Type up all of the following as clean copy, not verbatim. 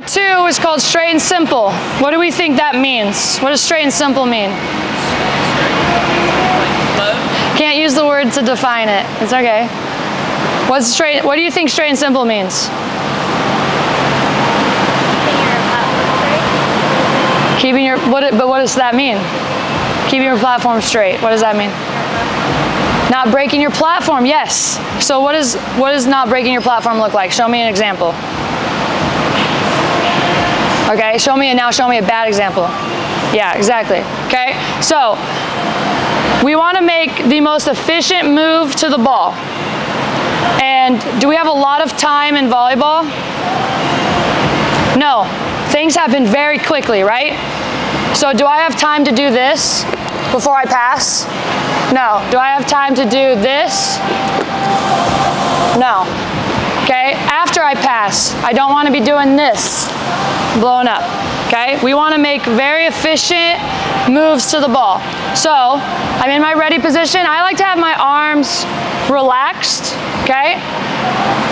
Part 2 is called straight and simple. What do we think that means? What does straight and simple mean? Can't use the word to define it. It's okay. What do you think straight and simple means? Keeping your, but what does that mean? Keeping your platform straight. What does that mean? Not breaking your platform, yes. So what does not breaking your platform look like? Show me an example. Okay, show me a bad example. Yeah, exactly. Okay, so we want to make the most efficient move to the ball. And do we have a lot of time in volleyball? No. Things happen very quickly, right? So do I have time to do this before I pass? No. Do I have time to do this? No. Okay, after I pass, I don't want to be doing this, blowing up. Okay, we want to make very efficient moves to the ball. So I'm in my ready position. I like to have my arms relaxed, okay?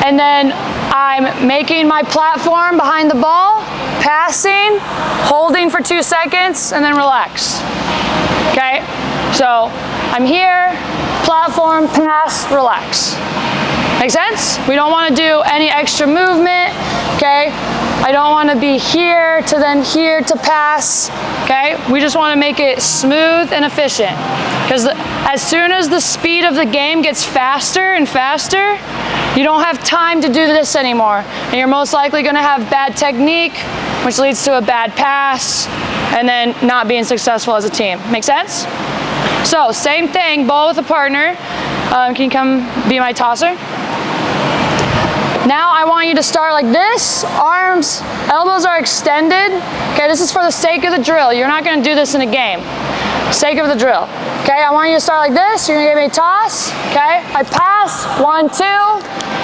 And then I'm making my platform behind the ball, passing, holding for 2 seconds, and then relax. Okay? So I'm here, platform, pass, relax. Make sense? We don't want to do any extra movement, okay? I don't want to be here to then here to pass, okay? We just want to make it smooth and efficient. Because as soon as the speed of the game gets faster and faster, you don't have time to do this anymore. And you're most likely going to have bad technique, which leads to a bad pass, and then not being successful as a team. Make sense? So, same thing, ball with a partner. Can you come be my tosser? Now I want you to start like this, arms, elbows are extended. Okay, this is for the sake of the drill. You're not going to do this in a game. Sake of the drill. Okay, I want you to start like this. You're going to give me a toss. Okay, I pass, 1,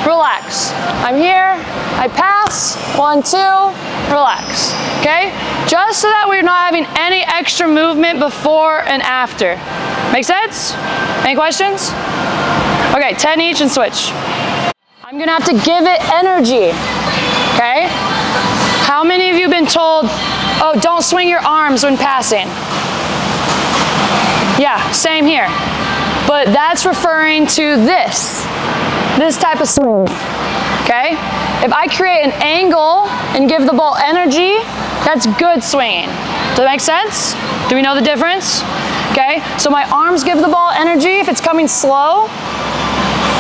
2, relax. I'm here, I pass, 1, 2, relax. Okay, just so that we're not having any extra movement before and after. Make sense? Any questions? Okay, 10 each and switch. I'm gonna have to give it energy, okay? How many of you have been told, oh, don't swing your arms when passing? Yeah, same here. But that's referring to this type of swing, okay? If I create an angle and give the ball energy, that's good swinging. Does that make sense? Do we know the difference? Okay, so my arms give the ball energy if it's coming slow.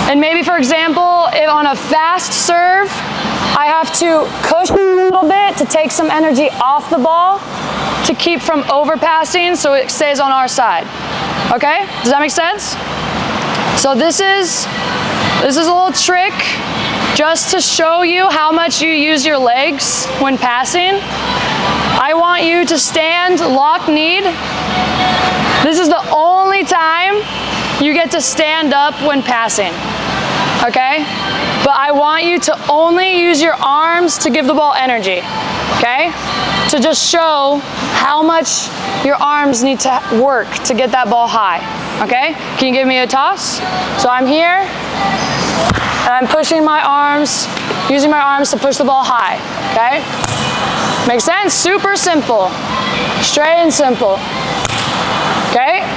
And maybe, for example, if on a fast serve, I have to cushion a little bit to take some energy off the ball to keep from overpassing so it stays on our side. Okay? Does that make sense? So this is a little trick just to show you how much you use your legs when passing. I want you to stand lock-kneed. This is the only time you get to stand up when passing, okay? But I want you to only use your arms to give the ball energy, okay? To just show how much your arms need to work to get that ball high, okay? Can you give me a toss? So I'm here, and I'm pushing my arms, using my arms to push the ball high, okay? Make sense? Super simple, straight and simple. Okay,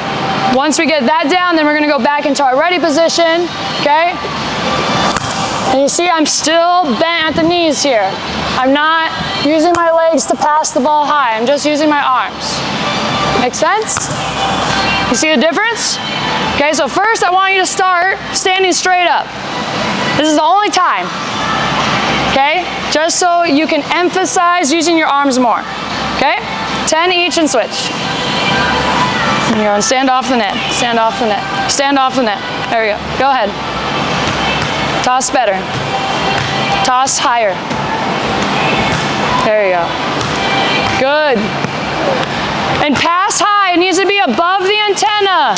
once we get that down, then we're going to go back into our ready position, okay? And you see I'm still bent at the knees here. I'm not using my legs to pass the ball high. I'm just using my arms. Make sense? You see the difference? Okay, so first I want you to start standing straight up. This is the only time, okay? Just so you can emphasize using your arms more, okay? 10 each and switch. And you're going to stand off the net, stand off the net, stand off the net. There we go. Go ahead. Toss better. Toss higher. There you go. Good. And pass high. It needs to be above the antenna.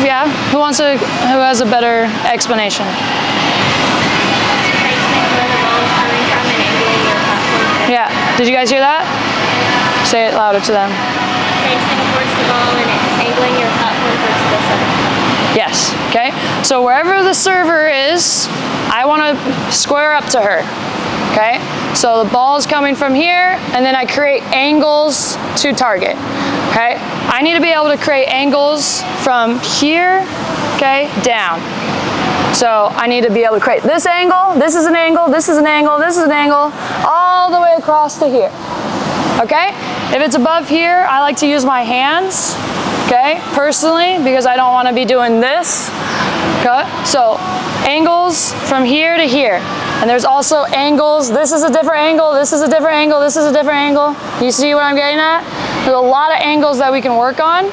Yeah. Who has a better explanation? Yeah. Did you guys hear that? Say it louder to them. okay? So wherever the server is, I want to square up to her, okay? So the ball is coming from here, and then I create angles to target, okay? I need to be able to create angles from here, okay, down. So I need to be able to create this angle, this is an angle, this is an angle, this is an angle, all the way across to here, okay? If it's above here, I like to use my hands, okay, personally, because I don't want to be doing this, okay? So angles from here to here. And there's also angles, this is a different angle, this is a different angle, this is a different angle. You see what I'm getting at? There's a lot of angles that we can work on.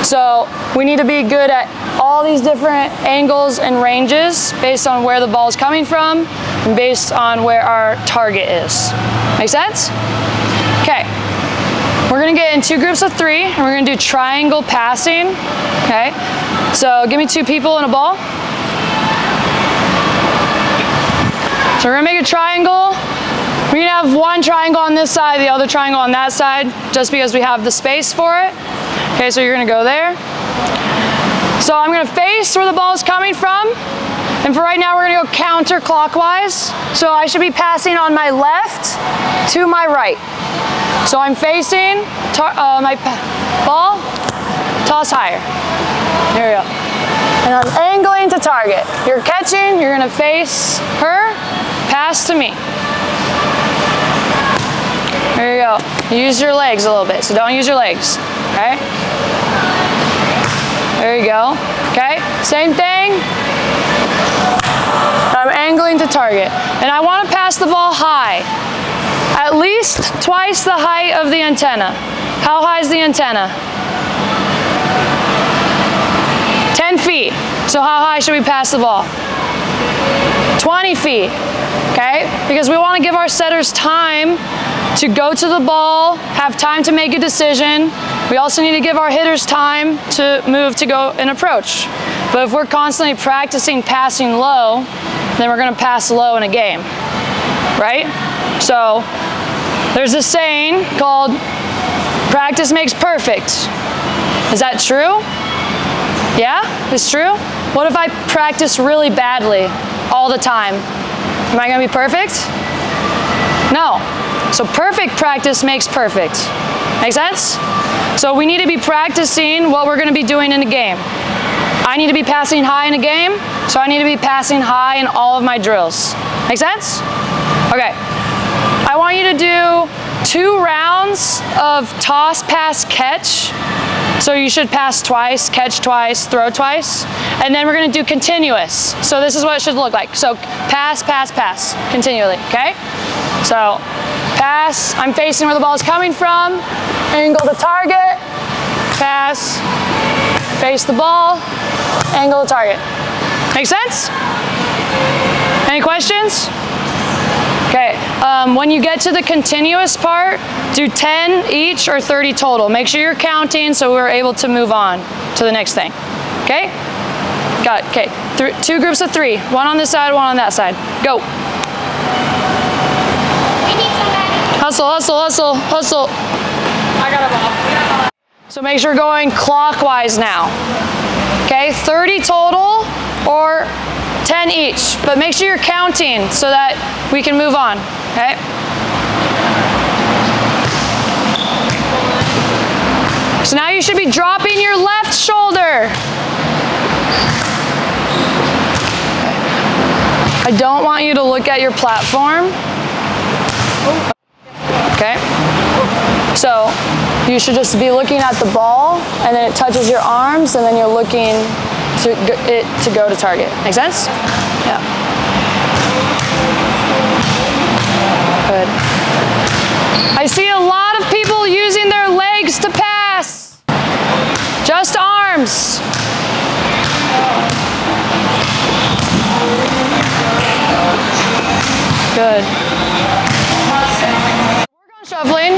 So we need to be good at all these different angles and ranges based on where the ball is coming from and based on where our target is. Make sense? Okay. We're gonna get in 2 groups of 3 and we're gonna do triangle passing, okay? So give me 2 people and a ball. So we're gonna make a triangle. We're gonna have one triangle on this side, the other triangle on that side, just because we have the space for it. Okay, so you're gonna go there. So I'm gonna face where the ball is coming from. And for right now, we're gonna go counterclockwise. So I should be passing on my left to my right. So I'm facing my ball, toss higher. There we go. And I'm angling to target. You're catching, you're gonna face her, pass to me. There you go. Use your legs a little bit, so don't use your legs, okay? There you go, okay? Same thing. I'm angling to target. And I wanna pass the ball high. At least twice the height of the antenna. How high is the antenna? 10 feet. So how high should we pass the ball? 20 feet, okay? Because we want to give our setters time to go to the ball, have time to make a decision. We also need to give our hitters time to move to go and approach. But if we're constantly practicing passing low, then we're going to pass low in a game, right? So there's a saying called practice makes perfect. Is that true? Yeah, it's true. What if I practice really badly all the time? Am I gonna be perfect? No. So perfect practice makes perfect. Make sense? So we need to be practicing what we're gonna be doing in a game. I need to be passing high in a game, so I need to be passing high in all of my drills. Make sense? Okay. I want you to do 2 rounds of toss, pass, catch. So you should pass twice, catch twice, throw twice. And then we're gonna do continuous. So this is what it should look like. So pass, pass, pass, continually, okay? So pass, I'm facing where the ball is coming from, angle the target, pass, face the ball, angle the target. Make sense? Any questions? Okay, when you get to the continuous part, do 10 each or 30 total. Make sure you're counting so we're able to move on to the next thing. Okay? Got it, okay. 2 groups of 3, one on this side, one on that side. Go. Hustle, hustle, hustle, hustle. I got a ball. So make sure you're going clockwise now. Okay, 30 total or 10 each, but make sure you're counting so that we can move on, okay? So now you should be dropping your left shoulder. I don't want you to look at your platform. Okay? So you should just be looking at the ball and then it touches your arms and then you're looking to go to target. Make sense? Yeah. Good. I see a lot of people using their legs to pass. Just arms. Good. Work on shuffling.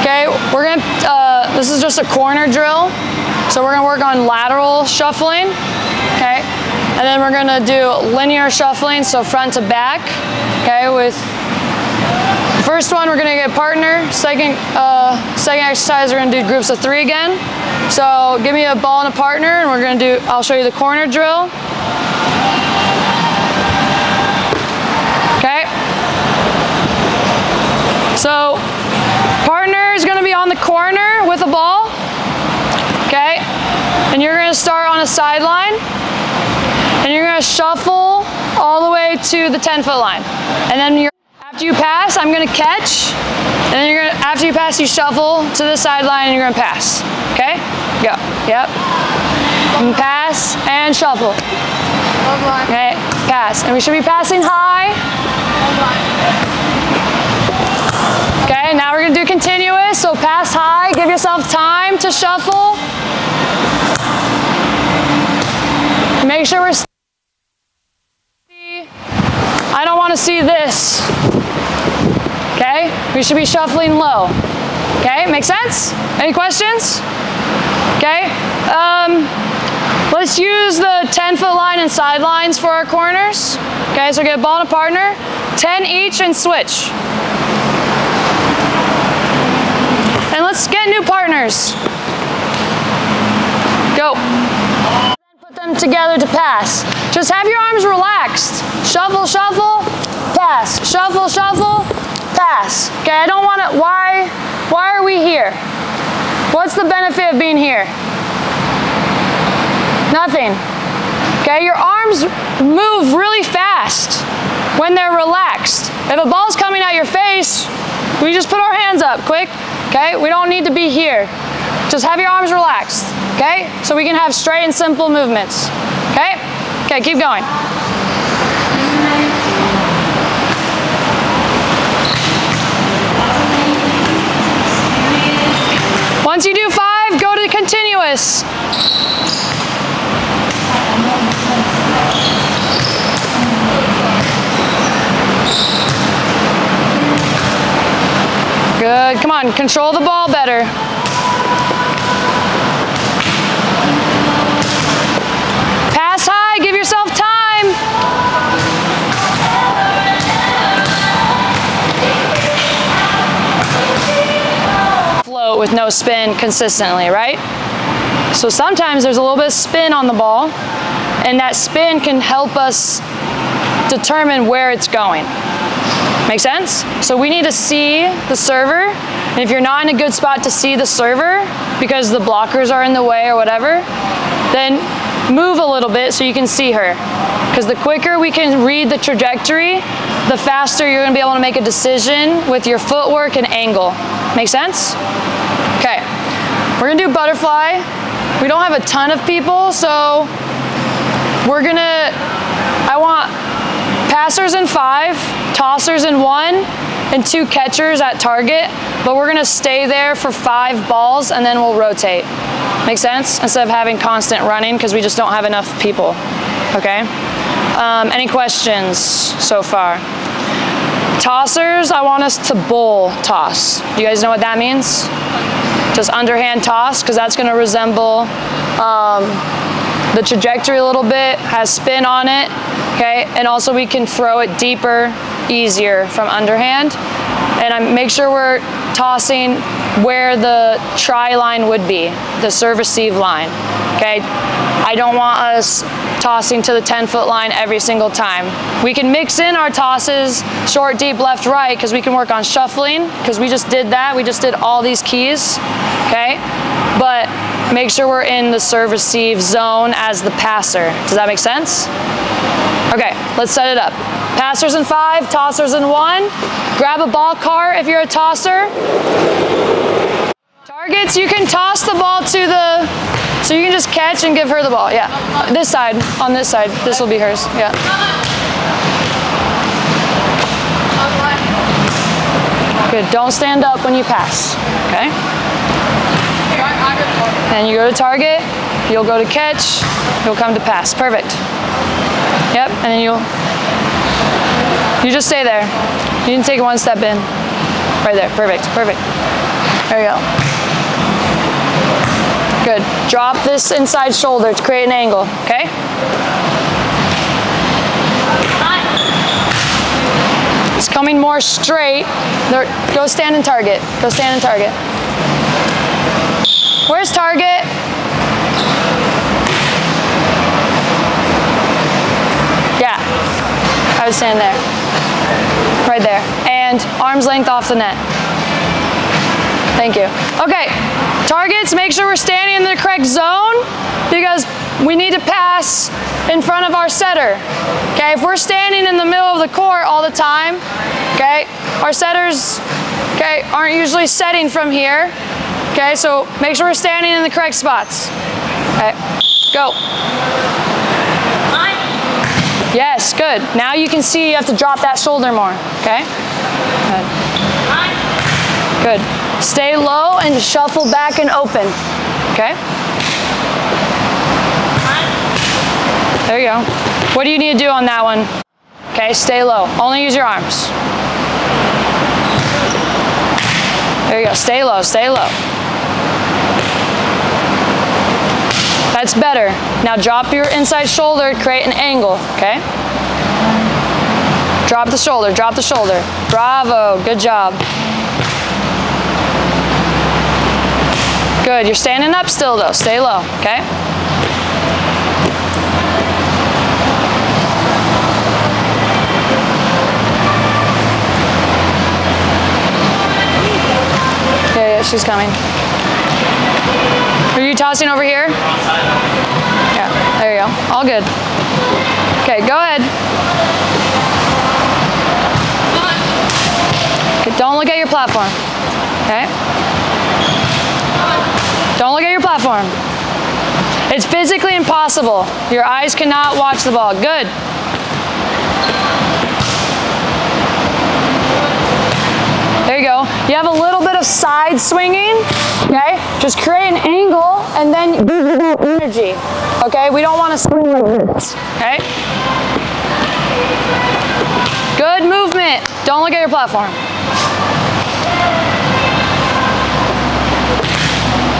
Okay, we're gonna, this is just a corner drill. So we're gonna work on lateral shuffling, okay? And then we're gonna do linear shuffling, so front to back, okay, with First one, we're gonna get partner. Second exercise, we're gonna do groups of 3 again. So give me a ball and a partner, and we're gonna do, I'll show you the corner drill. Okay. So partner is gonna be on the corner with a ball. Okay. And you're gonna start on a sideline, and you're gonna shuffle all the way to the 10-foot line. And then after you pass, I'm gonna catch, and then you're gonna, after you pass, you shuffle to the sideline and you're gonna pass. Okay? Go. Yep. And pass and shuffle. Okay, pass. And we should be passing high. Okay, now we're gonna do continuous. So pass high, give yourself time to shuffle. Make sure we're I don't want to see this. Okay? We should be shuffling low. Okay? Make sense? Any questions? Okay? Let's use the 10-foot line and sidelines for our corners. Okay, so get a ball and a partner. 10 each and switch. And let's get new partners. Go. Put them together to pass. Just have your arms relaxed. Shuffle, shuffle, pass. Shuffle, shuffle, pass. Okay, I don't want to, why are we here? What's the benefit of being here? Nothing. Okay, your arms move really fast when they're relaxed. If a ball's coming at your face, we just put our hands up quick. Okay, we don't need to be here. Just have your arms relaxed. Okay, so we can have straight and simple movements. Okay, okay, keep going. Once you do 5, go to continuous. Good, come on, control the ball better. Pass high, give yourself time. Float with no spin consistently, right? So sometimes there's a little bit of spin on the ball, and that spin can help us determine where it's going. Make sense? So we need to see the server, and if you're not in a good spot to see the server because the blockers are in the way or whatever, then move a little bit so you can see her. Because the quicker we can read the trajectory, the faster you're gonna be able to make a decision with your footwork and angle. Make sense? Okay, we're gonna do butterfly. We don't have a ton of people, so I want passers in 5, tossers in 1, and 2 catchers at target, but we're gonna stay there for 5 balls and then we'll rotate. Make sense? Instead of having constant running because we just don't have enough people, okay? Any questions so far? Tossers, I want us to bowl toss. Do you guys know what that means? Just underhand toss, because that's gonna resemble the trajectory a little bit, has spin on it, okay? And also we can throw it deeper, easier from underhand. And make sure we're tossing where the try line would be, the serve-receive line, okay? I don't want us tossing to the 10-foot line every single time. We can mix in our tosses, short, deep, left, right, because we can work on shuffling, because we just did that. We just did all these keys, okay? But make sure we're in the serve-receive zone as the passer. Does that make sense? Okay, let's set it up. Passers in 5, tossers in 1. Grab a ball cart if you're a tosser. Targets, you can toss the ball to the, so you can just catch and give her the ball. Yeah, this side, on this side, this will be hers. Yeah. Good, don't stand up when you pass, okay? And you go to target, you'll go to catch, you'll come to pass. Perfect. Yep, and then you just stay there. You can take 1 step in. Right there, perfect, perfect. There you go. Good, drop this inside shoulder to create an angle, okay? It's coming more straight. Go stand and target. Go stand and target. Where's target? Yeah, I would stand there. Right there. And arm's length off the net. Thank you. Okay, targets, make sure we're standing in the correct zone because we need to pass in front of our setter. Okay, if we're standing in the middle of the court all the time, okay, our setters, okay, aren't usually setting from here. Okay, so make sure we're standing in the correct spots. Okay, go. Yes, good. Now you can see you have to drop that shoulder more, okay? Good. Good. Stay low and shuffle back and open, okay? There you go. What do you need to do on that one? Okay, stay low. Only use your arms. There you go. Stay low, stay low. That's better. Now drop your inside shoulder, create an angle, okay? Drop the shoulder, drop the shoulder. Bravo, good job. Good, you're standing up still though, stay low, okay? Yeah, she's coming. Are you tossing over here? Yeah, there you go. All good. Okay, go ahead. Okay, don't look at your platform. Okay? Don't look at your platform. It's physically impossible. Your eyes cannot watch the ball. Good. There you go. You have a little bit of side swinging, okay? Just create an angle and then energy, okay? We don't want to swing like this, okay? Good movement. Don't look at your platform.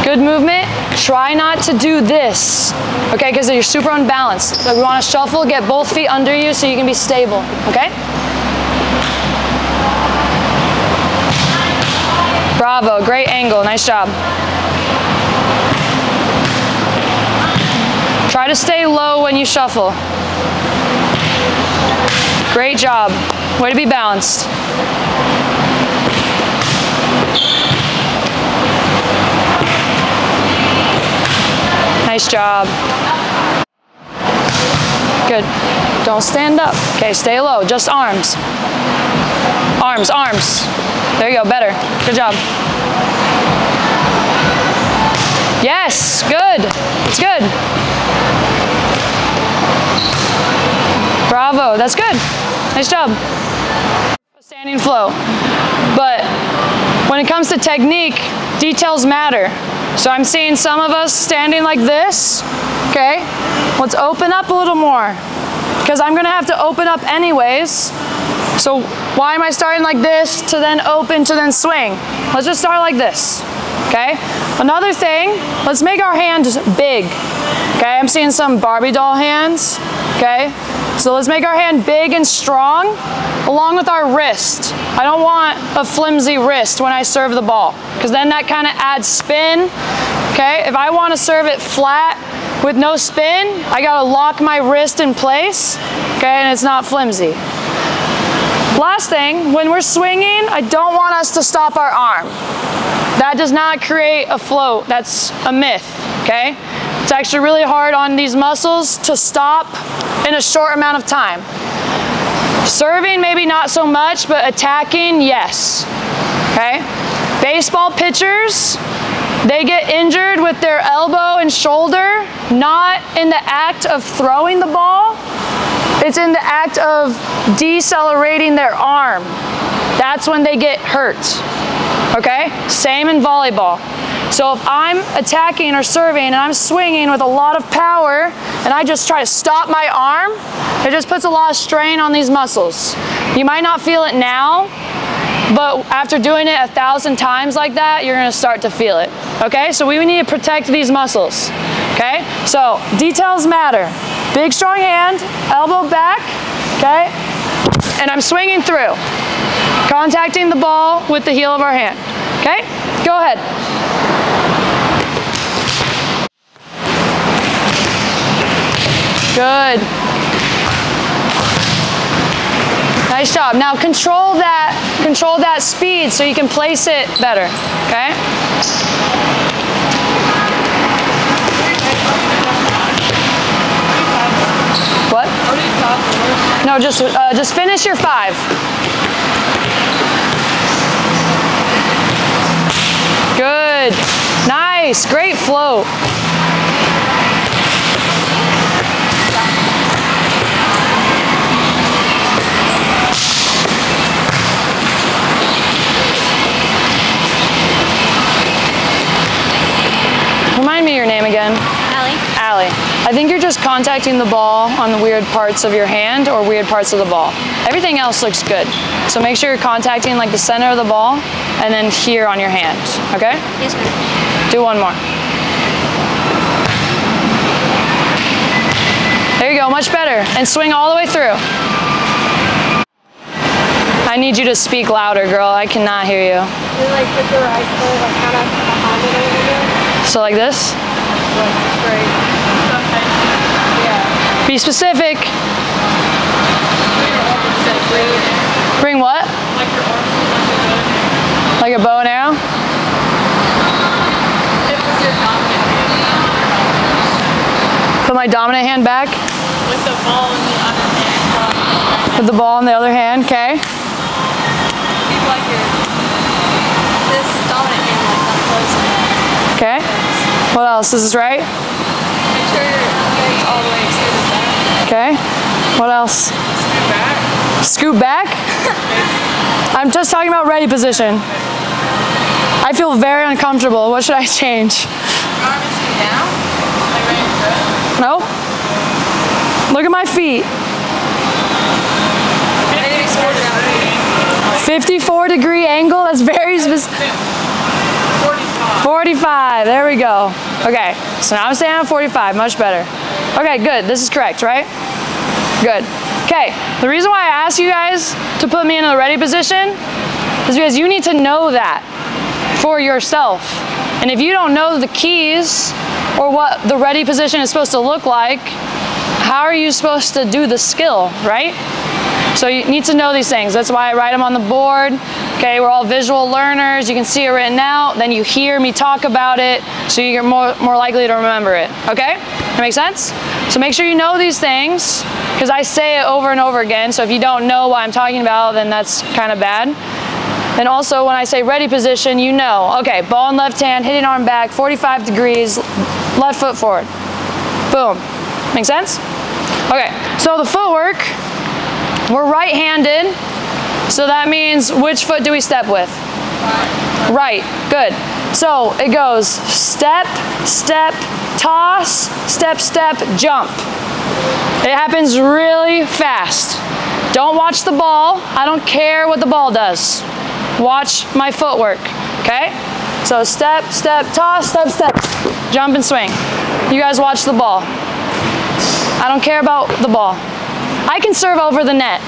Good movement. Try not to do this, okay? Because you're super unbalanced. So we want to shuffle, get both feet under you so you can be stable, okay? Bravo, great angle, nice job. Try to stay low when you shuffle. Great job, way to be balanced. Nice job. Good, don't stand up. Okay, stay low, just arms. Arms, arms. There you go, better. Good job. Yes, good. It's good. Bravo, that's good. Nice job. Standing flow. But when it comes to technique, details matter. So I'm seeing some of us standing like this, okay? Let's open up a little more because I'm gonna have to open up anyways. So why am I starting like this to then open to then swing? Let's just start like this, okay? Another thing, let's make our hands big, okay? I'm seeing some Barbie doll hands, okay? So let's make our hand big and strong along with our wrist. I don't want a flimsy wrist when I serve the ball because then that kind of adds spin, okay? If I want to serve it flat with no spin, I gotta lock my wrist in place, okay? And it's not flimsy. Last thing, when we're swinging, I don't want us to stop our arm. That does not create a float. That's a myth, okay? It's actually really hard on these muscles to stop in a short amount of time. Serving, maybe not so much, but attacking, yes, okay? Baseball pitchers, they get injured with their elbow and shoulder, not in the act of throwing the ball, it's in the act of decelerating their arm. That's when they get hurt, okay? Same in volleyball. So if I'm attacking or serving and I'm swinging with a lot of power and I just try to stop my arm, it just puts a lot of strain on these muscles. You might not feel it now, but after doing it 1,000 times like that, you're gonna start to feel it, okay? So we need to protect these muscles, okay? So details matter. Big strong hand, elbow back, okay? and I'm swinging through, contacting the ball with the heel of our hand. Okay, go ahead. Good. Nice job. Now control that speed so you can place it better. Okay? What? No, just finish your 5. Good. Nice. Great float. Remind me your name again. Allie. Allie. I think you're just contacting the ball on the weird parts of your hand or weird parts of the ball. Everything else looks good. So make sure you're contacting like the center of the ball and then here on your hand. Okay? Yes, ma'am. Do one more. There you go, much better. And swing all the way through. I need you to speak louder, girl. I cannot hear you. You like put the right foot like kind of behind it over here? So like this? Like straight. Yeah. Be specific. Bring what? Like your arms like a bow and arrow? Put my dominant hand back. With the ball in the other hand. With the ball in the other hand, okay. Keep like this dominant hand like not close. Okay. What else? This is right? Make sure your legs all the way extended back. Okay. What else? Scoot back. Scoot back? I'm just talking about ready position. I feel very uncomfortable. What should I change? Your arm is down. Like right in front. No? Look at my feet. 54-degree angle. That's very specific. 45. There we go. Okay. So now I'm staying at 45. Much better. Okay, good. This is correct, right? Good. Okay. The reason why I asked you guys to put me in the ready position is because you need to know that for yourself. And if you don't know the keys or what the ready position is supposed to look like, how are you supposed to do the skill, right? So you need to know these things. That's why I write them on the board. Okay, we're all visual learners. You can see it written out. Then you hear me talk about it, so you're more likely to remember it. Okay? That makes sense? So make sure you know these things, because I say it over and over again. So if you don't know what I'm talking about, then that's kind of bad. And also when I say ready position, you know. Okay, ball in left hand, hitting arm back, 45 degrees, left foot forward. Boom. Make sense? Okay, so the footwork, we're right-handed, so that means which foot do we step with? Right, good. So it goes step, step, toss, step, step, jump. It happens really fast. Don't watch the ball. I don't care what the ball does. Watch my footwork, okay? So step, step, toss, step, step, jump and swing. You guys watch the ball. I don't care about the ball. I can serve over the net.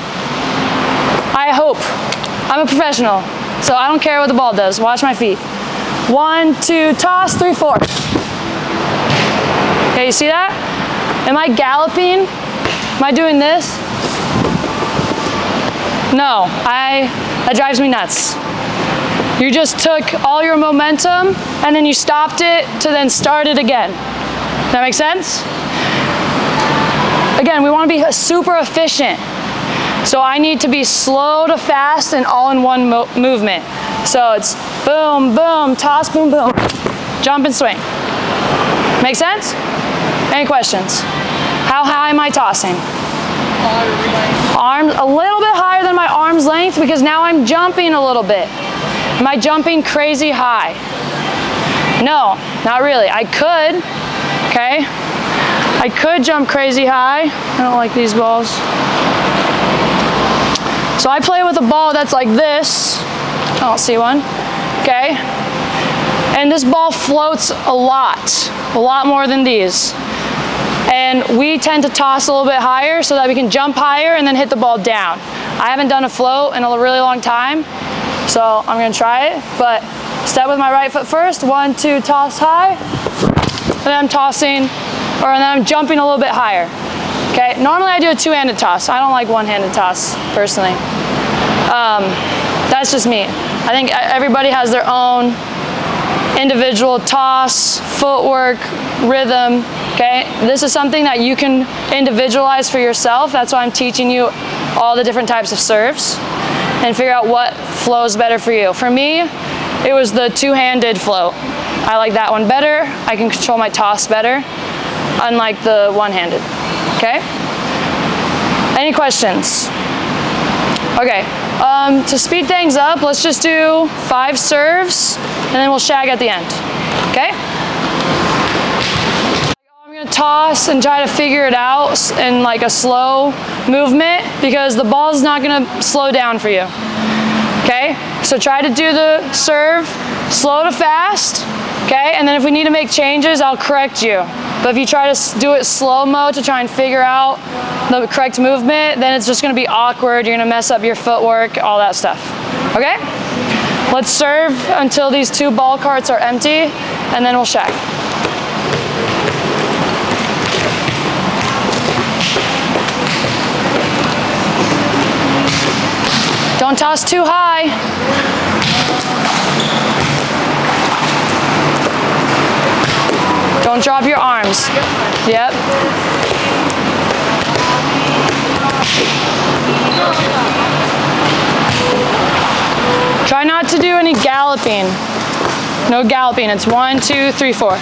I hope. I'm a professional, so I don't care what the ball does. Watch my feet. 1, 2, toss, 3, 4. Okay, you see that? Am I galloping? Am I doing this? No, that drives me nuts. You just took all your momentum and then you stopped it to then start it again. Does that make sense? Again, we want to be super efficient. So I need to be slow to fast and all in one movement. So it's boom, boom, toss, boom, boom, jump and swing. Make sense? Any questions? How high am I tossing? Arms a little bit higher than my arm's length because now I'm jumping a little bit. Am I jumping crazy high? No, not really. I could, okay? I could jump crazy high. I don't like these balls. So I play with a ball that's like this. I don't see one. Okay. And this ball floats a lot more than these. And we tend to toss a little bit higher so that we can jump higher and then hit the ball down. I haven't done a float in a really long time, so I'm gonna try it, but step with my right foot first. 1, 2, toss high. And then I'm tossing, and then I'm jumping a little bit higher. Okay, normally I do a two-handed toss. I don't like one-handed toss, personally. That's just me. I think everybody has their own individual toss, footwork, rhythm, okay? This is something that you can individualize for yourself. That's why I'm teaching you all the different types of serves and figure out what flows better for you. For me, it was the two-handed float. I like that one better. I can control my toss better, unlike the one-handed, okay? Any questions? Okay, to speed things up, let's just do 5 serves, and then we'll shag at the end, okay? I'm gonna toss and try to figure it out in like a slow movement because the ball's not gonna slow down for you, okay? So try to do the serve slow to fast, okay? And then if we need to make changes, I'll correct you. But if you try to do it slow-mo to try and figure out the correct movement, then it's just gonna be awkward. You're gonna mess up your footwork, all that stuff, okay? Let's serve until these 2 ball carts are empty, and then we'll shag. Don't toss too high. Don't drop your arms. Yep. Try not to do any galloping. No galloping. It's 1, 2, 3, 4.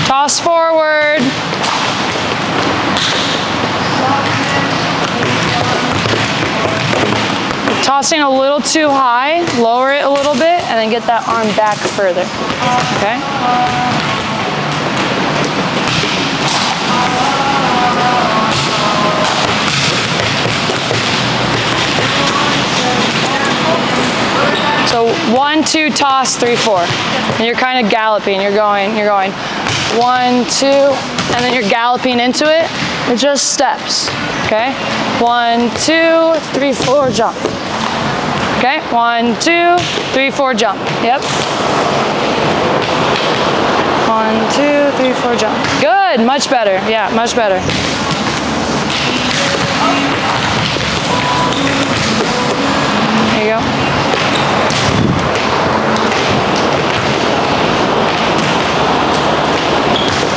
Toss forward. Tossing a little too high, lower it a little bit, and then get that arm back further, okay? So 1, 2, toss, 3, 4. And you're kind of galloping, you're going 1, 2, and then you're galloping into it. It's just steps, okay? 1, 2, 3, 4, jump. Okay, 1, 2, 3, 4, jump. Yep. 1, 2, 3, 4, jump. Good, much better. Yeah, much better. There you go.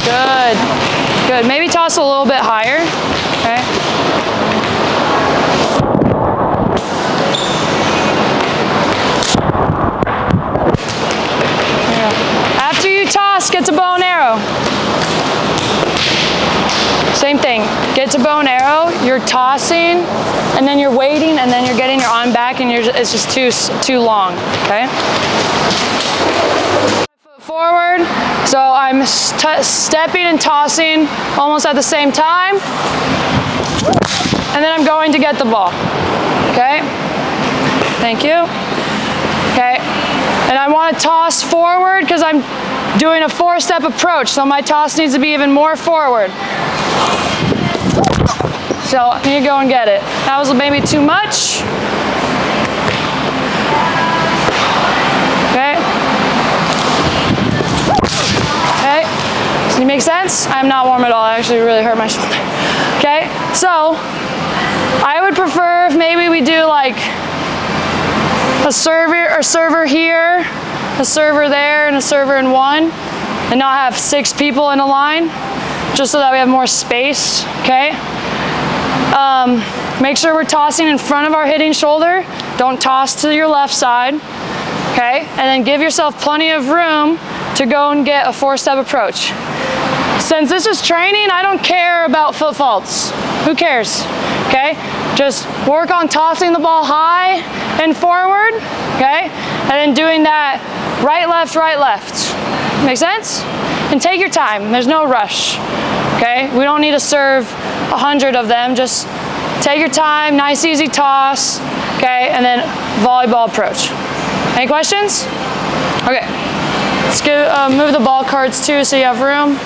Good, good. Maybe toss a little bit higher, okay? After you toss, get to bow and arrow. Same thing, get to bow and arrow, you're tossing, and then you're waiting, and then you're getting your arm back, and it's just too long, okay? Foot forward, so I'm stepping and tossing almost at the same time, and then I'm going to get the ball, okay? Thank you. Okay, and I want to toss forward because I'm doing a 4-step approach, so my toss needs to be even more forward. So I need to go and get it. That was maybe too much. Okay. Okay, does it make sense? I'm not warm at all. I actually really hurt my shoulder. Okay, so I would prefer if maybe we do like a server here, a server there, and a server in one, and not have 6 people in a line, just so that we have more space, okay? Make sure we're tossing in front of our hitting shoulder. Don't toss to your left side, okay? And then give yourself plenty of room to go and get a 4-step approach. Since this is training, I don't care about foot faults. Who cares, okay? Just work on tossing the ball high and forward, okay? And then doing that right, left, right, left. Make sense? And take your time, there's no rush, okay? We don't need to serve 100 of them, just take your time, nice easy toss, okay? And then volleyball approach. Any questions? Okay, Let's move the ball carts too so you have room.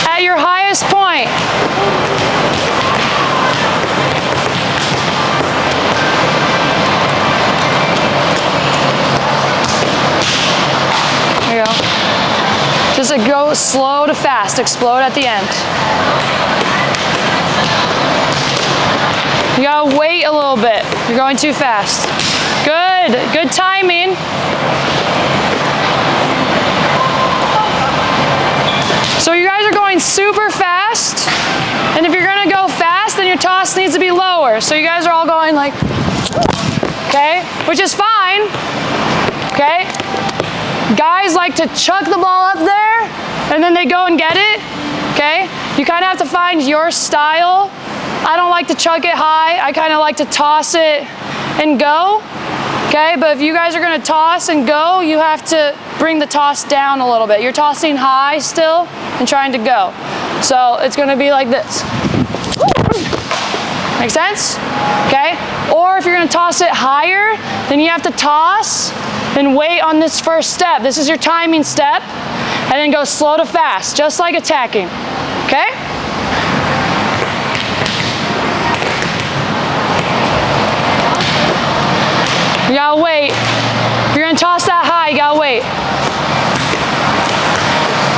At your highest point. There you go. Just go slow to fast, explode at the end. You gotta wait a little bit. You're going too fast. Good, good timing. So you guys are going super fast, and if you're gonna go fast, then your toss needs to be lower. So you guys are all going like, okay, which is fine, okay? Guys like to chuck the ball up there, and then they go and get it, okay? You kind of have to find your style. I don't like to chuck it high. I kind of like to toss it and go, okay? But if you guys are gonna toss and go, you have to bring the toss down a little bit. You're tossing high still and trying to go. So it's gonna be like this. Make sense? Okay? Or if you're gonna toss it higher, then you have to toss and wait on this first step. This is your timing step, and then go slow to fast, just like attacking, okay? You gotta wait. If you're gonna toss that high, you gotta wait.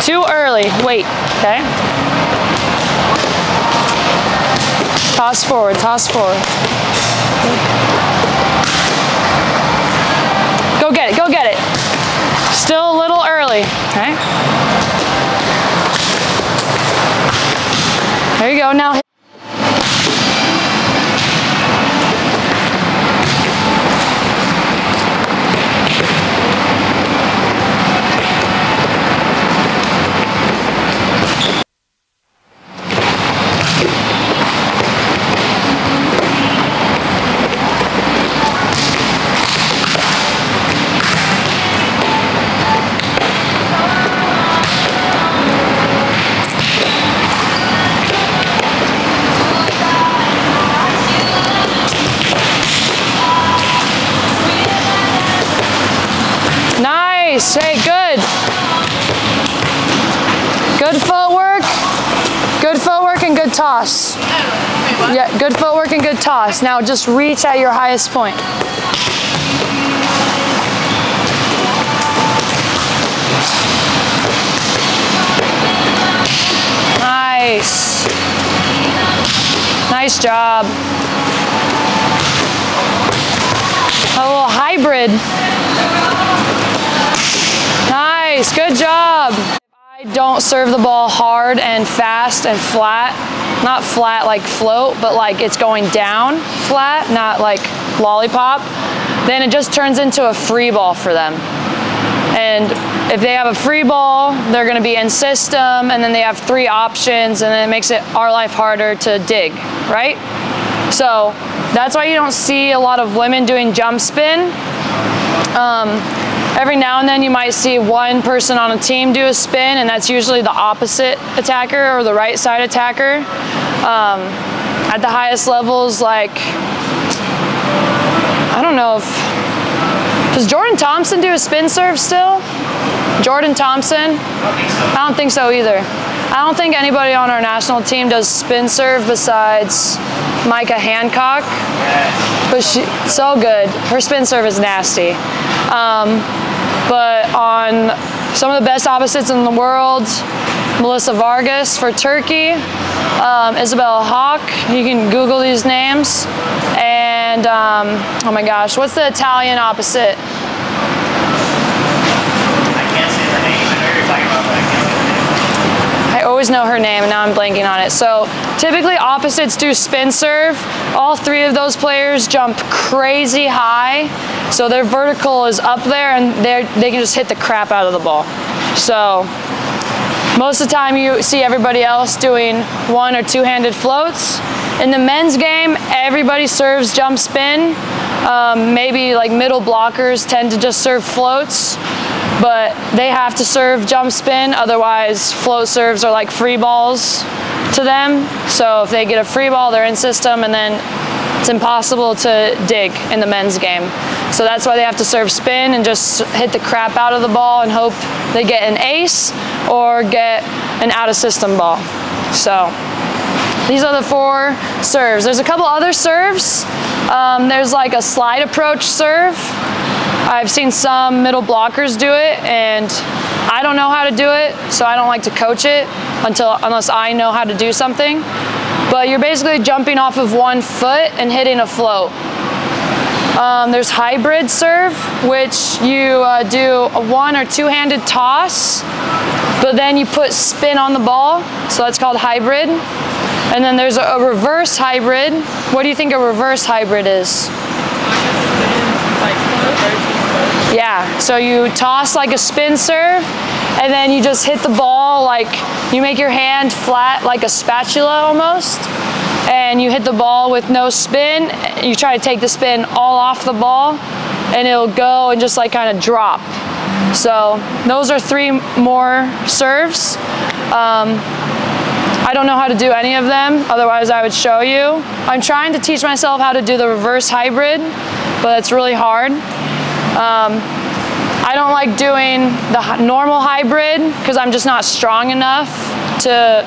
Too early, wait, okay? Toss forward, toss forward. Go get it, go get it. Still a little early, okay? There you go, now hit. Hey, good. Good footwork. Good footwork and good toss. Yeah, good footwork and good toss. Now just reach at your highest point. Nice. Nice job. A little hybrid. Nice, good job. If I don't serve the ball hard and fast and flat, not flat like float, but like it's going down flat, not like lollipop, then it just turns into a free ball for them. And if they have a free ball, they're gonna be in system, and then they have 3 options, and then it makes our life harder to dig, right? So that's why you don't see a lot of women doing jump spin. Every now and then you might see one person on a team do a spin, and that's usually the opposite attacker or the right side attacker. At the highest levels, like, I don't know if, does Jordan Thompson do a spin serve still? Jordan Thompson? I don't think so either. I don't think anybody on our national team does spin serve besides Micah Hancock, but she's so good. Her spin serve is nasty. But on some of the best opposites in the world, Melissa Vargas for Turkey, Isabella Hawk, you can Google these names, and oh my gosh, what's the Italian opposite? I can't say her name. I know you're talking about, but I can't say her name. I always know her name, and now I'm blanking on it. So typically opposites do spin serve. All 3 of those players jump crazy high. So their vertical is up there, and they can just hit the crap out of the ball. So most of the time you see everybody else doing 1- or 2-handed floats. In the men's game, everybody serves jump spin. Maybe like middle blockers tend to just serve floats. but they have to serve jump spin, otherwise float serves are like free balls to them. So if they get a free ball, they're in system, and then it's impossible to dig in the men's game. So that's why they have to serve spin and just hit the crap out of the ball and hope they get an ace or get an out of system ball. So these are the 4 serves. There's a couple other serves. There's like a slide approach serve. I've seen some middle blockers do it, and I don't know how to do it, so I don't like to coach it unless I know how to do something. But you're basically jumping off of one foot and hitting a float. There's hybrid serve, which you do a 1- or 2-handed toss, but then you put spin on the ball, so that's called hybrid. And then there's a reverse hybrid. What do you think a reverse hybrid is? Yeah, so you toss like a spin serve, and then you just hit the ball like, you make your hand flat like a spatula almost, and you hit the ball with no spin. You try to take the spin all off the ball, and it'll go and just like kind of drop. So those are 3 more serves. I don't know how to do any of them, otherwise I would show you. I'm trying to teach myself how to do the reverse hybrid, but it's really hard. I don't like doing the normal hybrid because I'm just not strong enough to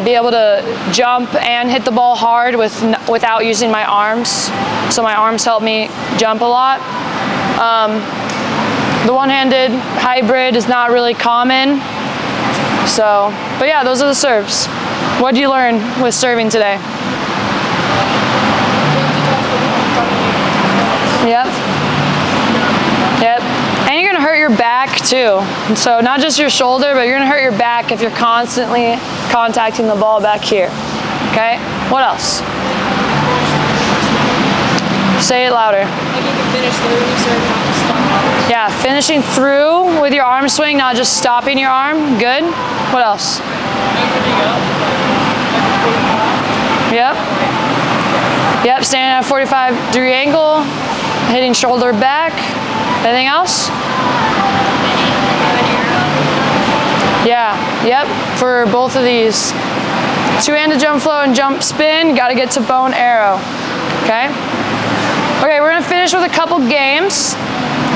be able to jump and hit the ball hard without using my arms. So my arms help me jump a lot. The one-handed hybrid is not really common. So, but yeah, those are the serves. What did you learn with serving today? Yep. Yep. And you're gonna hurt your back too. So not just your shoulder, but you're gonna hurt your back if you're constantly contacting the ball back here. Okay? What else? Say it louder. Like you can finish through when you serve, not just stop. Yeah, finishing through with your arm swing, not just stopping your arm. Good. What else? Yep. Yep, standing at a 45-degree angle, hitting shoulder back. Anything else? Yeah, yep, for both of these. 2-handed jump float and jump spin, gotta get to bow and arrow. Okay? Okay, we're gonna finish with a couple games.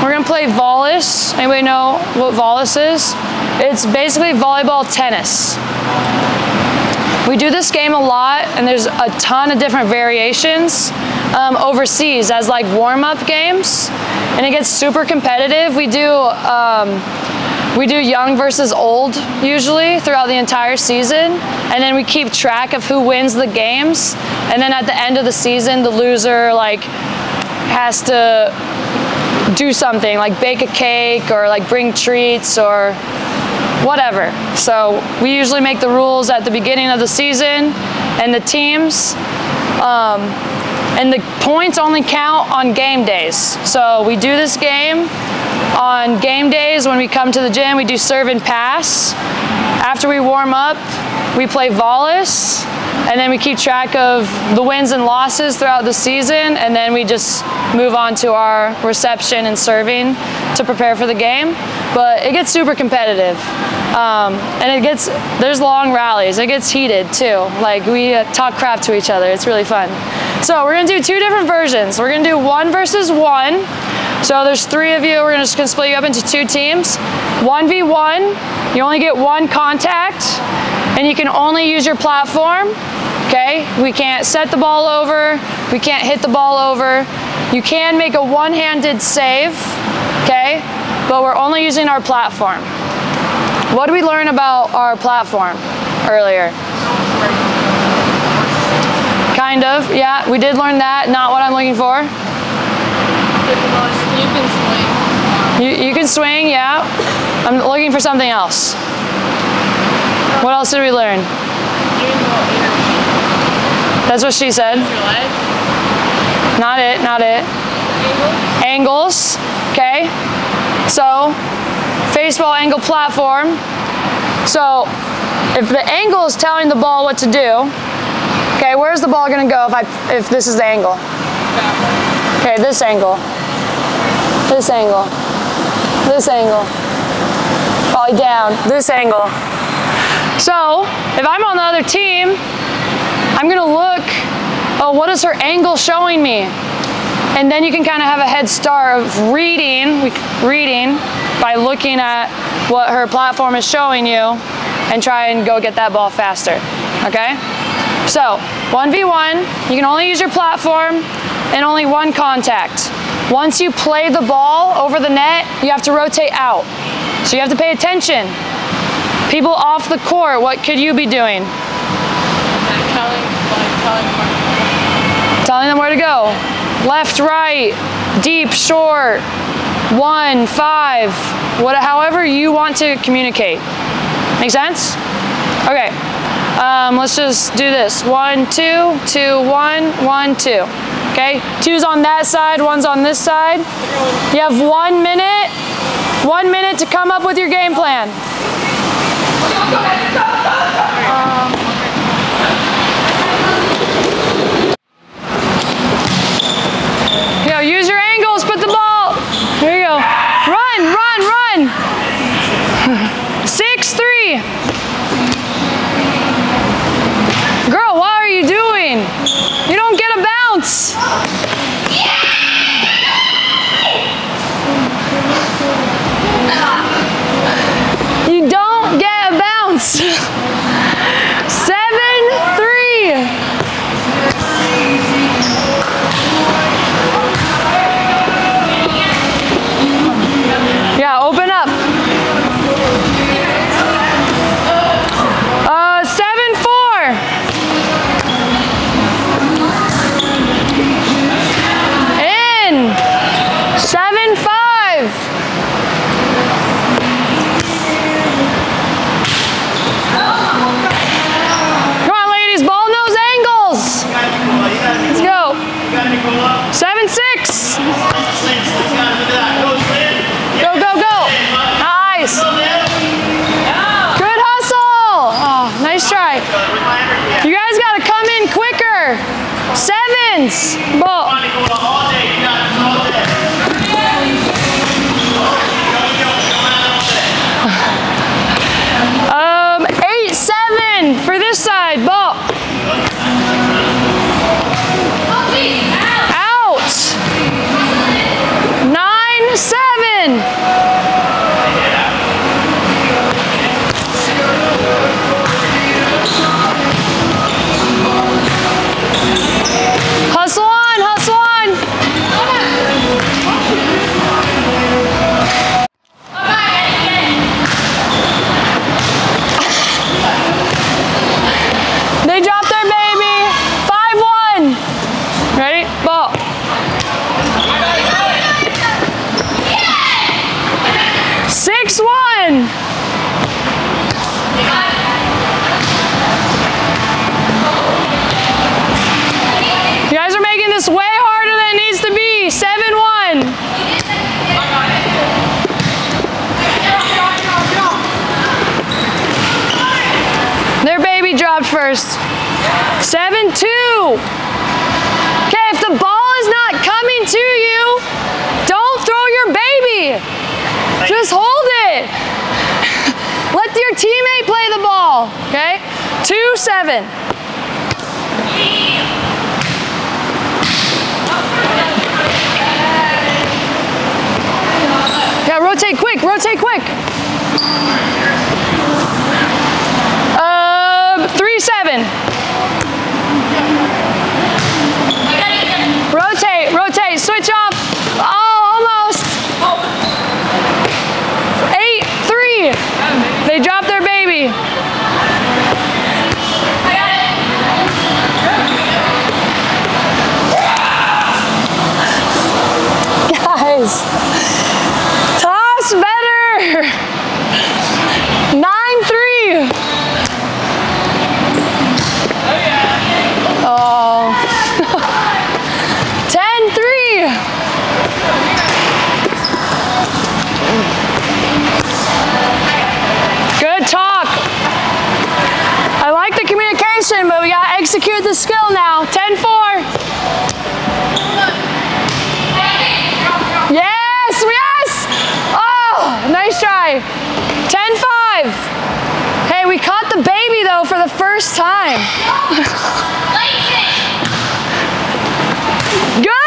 We're gonna play Volleyball. Anybody know what Volleyball is? It's basically volleyball tennis. We do this game a lot, and there's a ton of different variations overseas as like warm-up games, and it gets super competitive. We do young versus old usually throughout the entire season, and then we keep track of who wins the games, and then at the end of the season, the loser like has to do something like bake a cake or like bring treats or whatever. So we usually make the rules at the beginning of the season, and the teams, and the points only count on game days. So we do this game on game days when we come to the gym. We do serve and pass. After we warm up, we play volleys, and then we keep track of the wins and losses throughout the season, and then we just move on to our reception and serving to prepare for the game. But it gets super competitive, and there's long rallies. It gets heated too. Like we talk crap to each other. It's really fun. So we're gonna do 2 different versions. We're gonna do 1 versus 1. So there's 3 of you. We're just gonna split you up into 2 teams. 1v1, you only get 1 contact, and you can only use your platform, okay? We can't set the ball over, we can't hit the ball over. You can make a one-handed save, okay? But we're only using our platform. What did we learn about our platform earlier? Kind of, yeah, we did learn that. Not what I'm looking for. You can swing. You can swing, yeah. I'm looking for something else. What else did we learn? That's what she said. Not it, not it. Angles, okay. So, baseball angle platform. So, if the angle is telling the ball what to do, okay, where's the ball gonna go if this is the angle? Okay, this angle. This angle. this angle. Volley down, this angle. So, if I'm on the other team, I'm gonna look, oh, what is her angle showing me? And then you can kind of have a head start of reading by looking at what her platform is showing you and try and go get that ball faster, okay? So, 1v1, you can only use your platform and only one contact. Once you play the ball over the net, you have to rotate out. So you have to pay attention. People off the court, what could you be doing? Telling them where to go. Left, right, deep, short, 1, 5, however you want to communicate. Make sense? Okay, let's just do this. 1, 2, 2, 1, 1, 2. Okay, 2's on that side, 1's on this side. You have 1 minute. 1 minute to come up with your game plan. Use your angles, put the ball. There you go. Run, run, run. 6-3. Girl, what are you doing? You don't get a bounce. You don't get a bounce. 7-3. Yeah, open up. 7-4. In. 7-5. Come on, ladies, ball nose angles. Let's go. 7-6. Go, go, go. Nice. Good hustle. Oh, nice try. You guys got to come in quicker. 7s. Ball. 8-7 for this side. Ball. Out. 9-7. Hustle on, hustle on. They dropped their baby. 5-1. Ready? Ball. 6-1. You guys are making this way harder than it needs to be. 7-1. Their baby dropped first. 7-2. Okay, if the ball is not coming to you, don't throw your baby. Just hold it. Let your teammate play the ball, okay? 2-7. Yeah, rotate quick, rotate quick. 3-7. Rotate, rotate, switch off. Oh, almost. 8-3. They dropped their baby. Guys, toss better. 9-3. Oh. 10-3. Good talk. I like the communication, but we gotta execute the skill now. 10-4. Yes, yes. Oh. try. 10-5. Hey, we caught the baby though for the first time. Good.